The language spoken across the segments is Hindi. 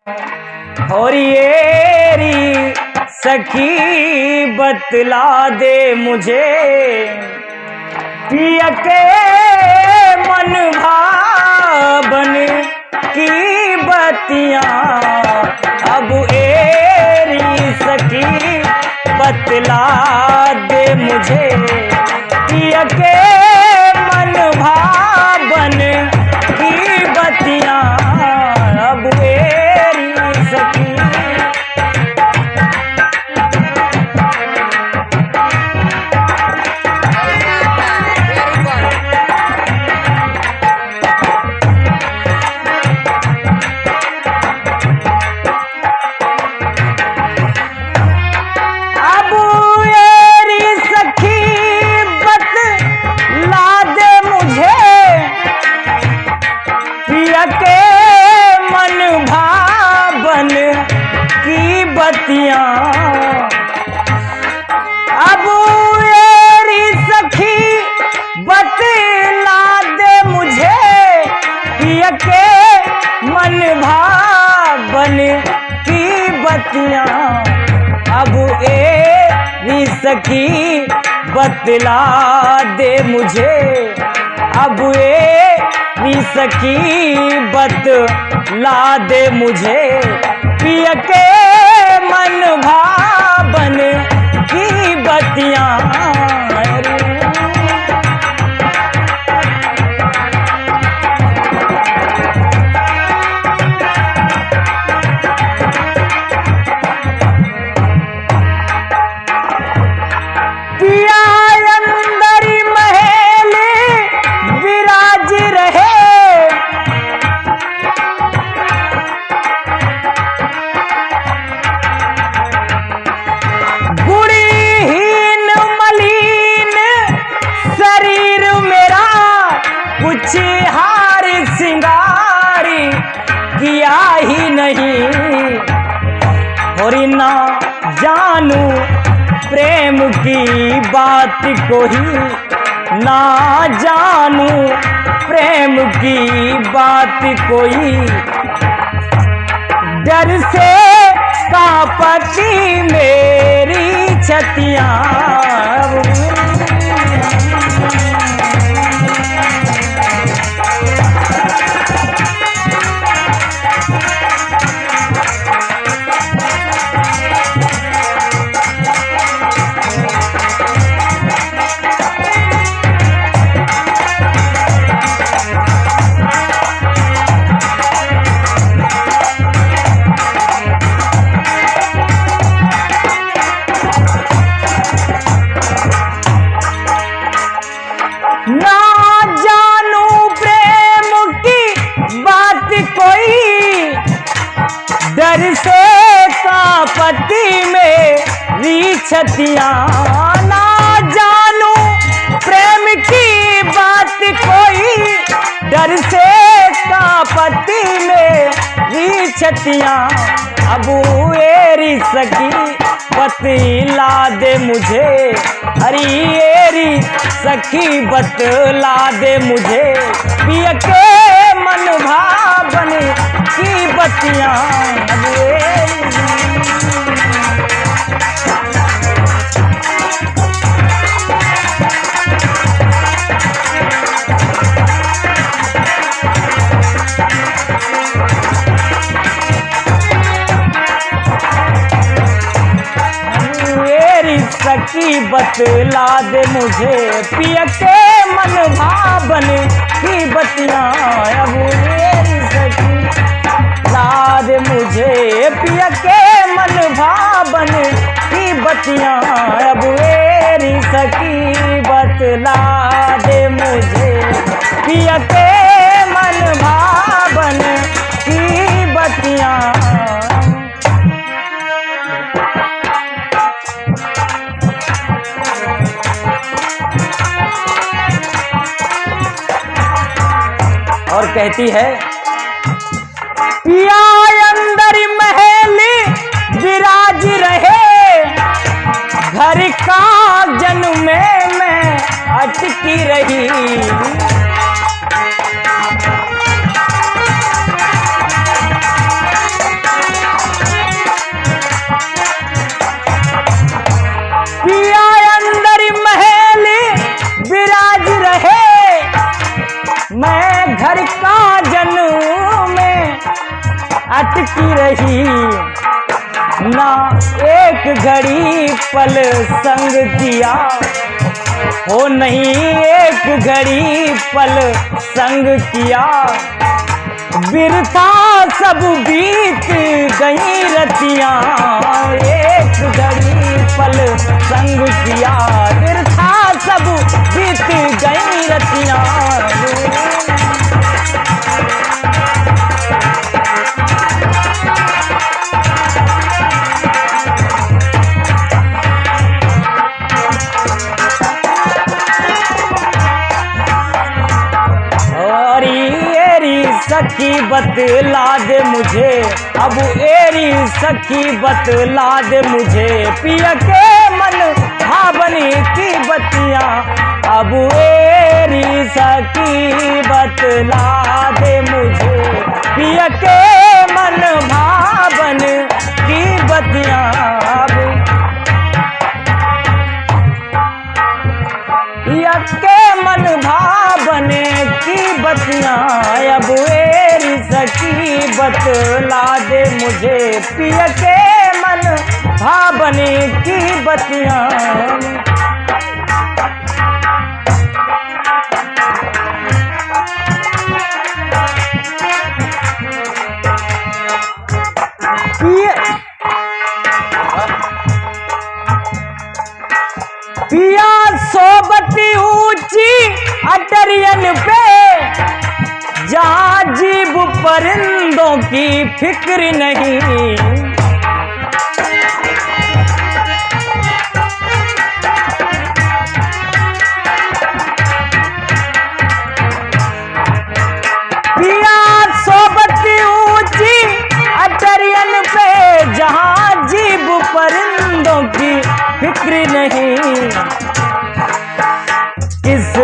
और येरी सखी बतला दे मुझे, पिया के मन भावन की बतियां। अब एरी सखी बतला दे मुझे, पिया के मन भावन की बतियां। अब एरी सखी अब एरी सखी बतला दे मुझे, पिया के मन भावन की बतियां। अब एरी सखी बतला दे मुझे, अब एरी सखी बतला दे मुझे, पिया के मन भावन की बतियां। पिया अंदर महल विराज रहे, कुछ हार सिंगार किया ही नहीं। और ना जानू प्रेम की बात कोई, ना जानू प्रेम की बात कोई। डर से कांपती मेरी छतियां। ना जानू प्रेम की बात कोई, डर से कांपती मेरी छतियां। ना जानू प्रेम की बात कोई, डर से कांपती मेरी छतियां। अब एरी सखी बतला दे मुझे, हरी एरी सखी बतला दे मुझे, पिया के मन भावन की बतियां। सखी बतला दे मुझे, पिया के मन भावन की बतियां। अब एरी सखी बतला दे मुझे, पिया के मन भावन की बतियां। अब एरी सखी बतला दे मुझे, पिया के मन भावन की बतियां। और कहती है, पिया अंदर महल विराज रहे, घर का जन्म में मैं अटकी रही। अटकी रही। ना एक घड़ी पल संग किया, हो नहीं एक घड़ी पल संग किया। बिरथा सब बीत गई रतियां, एक घड़ी पल संग किया। बिरथा सब बीत गई रतियां। सखी बतला दे मुझे, अब एरी सखी बतला दे मुझे। पिया के मन भावनी की बतियां, अब एरी सखी बतला दे मुझे। पिया के मन भावन की बतियां, पिया के मन भावन की बतियां, अब एरी सखी बतला दे मुझे। पिया के मन भावन की बतियां। पिया सोबती ऊंची अटरियन पे, जहां जीव परिंदों की फिक्र नहीं। पिया सोबती ऊंची अटरियन पे, जहां जीव परिंदों की फिक्र नहीं। किस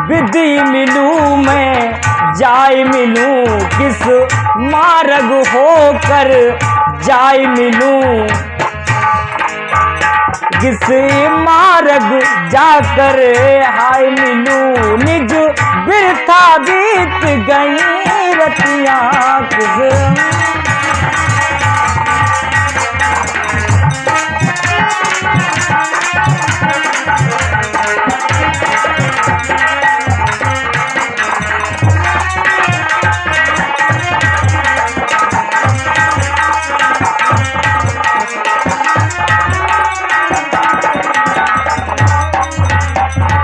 विधि मिलूं मैं जाय मिलूं, किस मार्ग होकर जाय मिलूं। किस मार्ग जाकर हाय मिलूं, निज बिरथा बीत गई रतियां।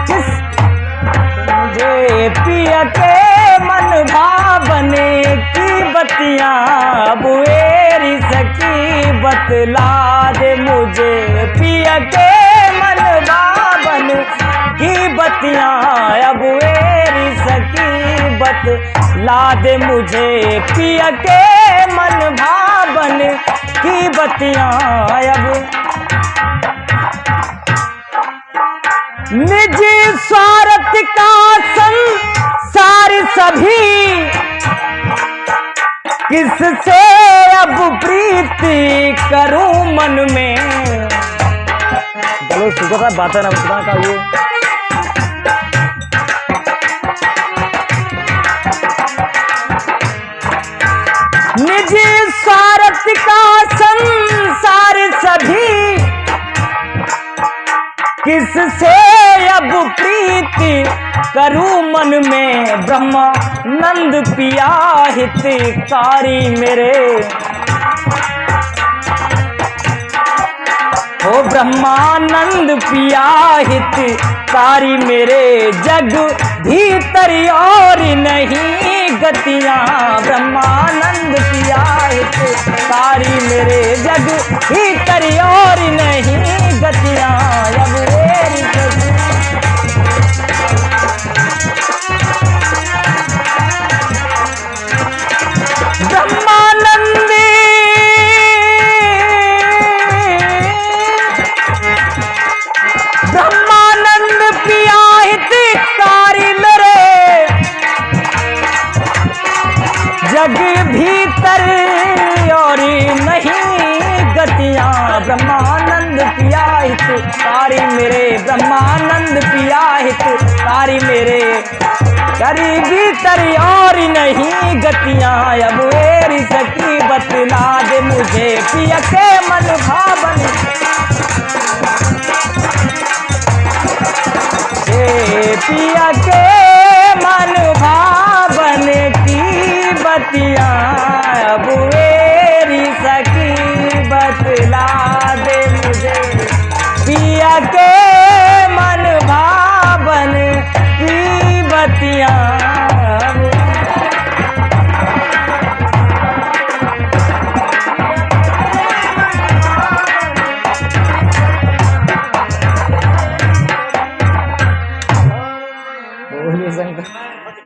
किस पिया के मन भावने की बतियां, अब एरी सखी बतला दे मुझे। पिया के मन भावन की बतियां, अब एरी सखी बतला दे मुझे। पिया के मन भावन की बतियां, अब निजी स्वार्थ का संसार सभी, किससे अब प्रीति करूं मन में। चलो सुखा बात है ना उतना का ये। निजी स्वार्थ का संसार सभी, किससे अब प्रीति करूं मन में। ब्रह्मानंद पिया हितकारी मेरे, ओ ब्रह्मानंद पिया हितकारी मेरे। जग भीतर और नहीं गतियां, ब्रह्मानंद पिया हितकारी मेरे। जग भीतर और नहीं गतियां, अब एरी सखी ब्रह्मानंदी ब्रह्मानंद पिया हितकारी मेरे। जग भीतर और नहीं गतियां, ब्रह्मानंद पिया हितकारी मेरे। ब्रह्मानंद पिया हितकारी मेरे। करी भीतर और नहीं गतियां, अब एरी सखी बत पिया के मन भावन पिया